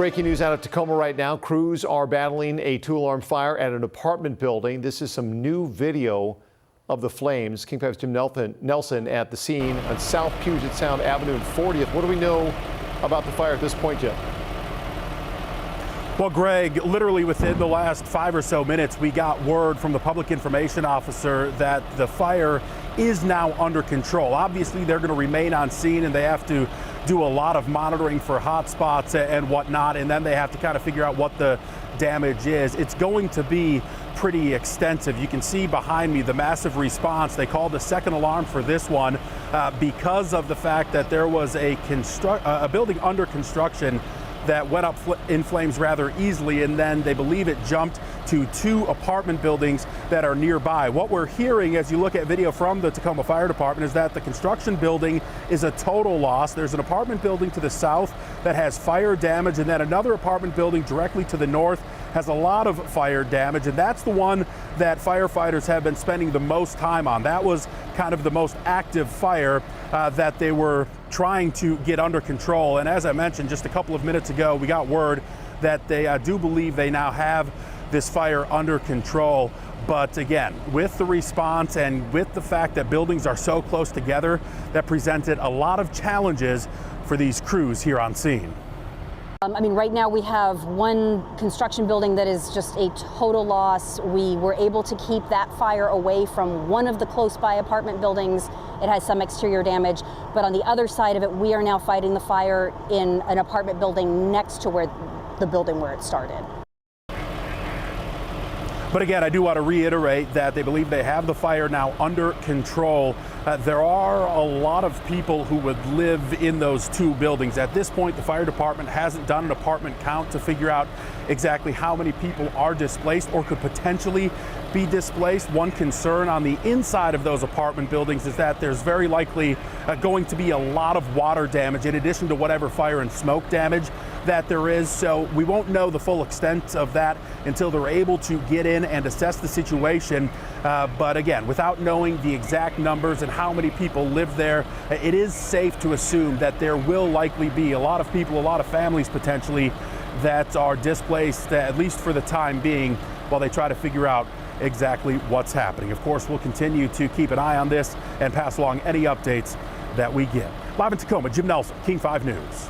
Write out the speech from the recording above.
Breaking news out of Tacoma right now. Crews are battling a two-alarm fire at an apartment building. This is some new video of the flames. King 5's Jim Nelson at the scene on South Puget Sound Avenue and 40th. What do we know about the fire at this point, Jim? Well, Greg, literally within the last 5 or so minutes, we got word from the public information officer that the fire is now under control. Obviously, they're going to remain on scene and they have to do a lot of monitoring for hot spots and whatnot, and then they have to kind of figure out what the damage is. It's going to be pretty extensive. You can see behind me the massive response. They called the second alarm for this one because of the fact that there was a building under construction that went up in flames rather easily, and then they believe it jumped to 2 apartment buildings that are nearby. What we're hearing as you look at video from the Tacoma Fire Department is that the construction building is a total loss. There's an apartment building to the south that has fire damage, and then another apartment building directly to the north has a lot of fire damage, and that's the one that firefighters have been spending the most time on. That was kind of the most active fire that they were trying to get under control. And as I mentioned just a couple of minutes ago, we got word that they do believe they now have this fire under control. But again, with the response and with the fact that buildings are so close together, that presented a lot of challenges for these crews here on scene. Right now we have one construction building that is just a total loss. We were able to keep that fire away from one of the close by apartment buildings. It has some exterior damage, but on the other side of it, we are now fighting the fire in an apartment building next to the building where it started. But again, I do want to reiterate that they believe they have the fire now under control. There are a lot of people who would live in those 2 buildings. At this point, the fire department hasn't done an apartment count to figure out exactly how many people are displaced or could potentially be displaced. One concern on the inside of those apartment buildings is that there's very likely going to be a lot of water damage in addition to whatever fire and smoke damage that there is. So we won't know the full extent of that until they're able to get in and assess the situation. But again, without knowing the exact numbers and how many people live there, it is safe to assume that there will likely be a lot of people, a lot of families potentially, that are displaced, at least for the time being, while they try to figure out exactly what's happening. Of course, we'll continue to keep an eye on this and pass along any updates that we get. Live in Tacoma, Jim Nelson, King 5 News.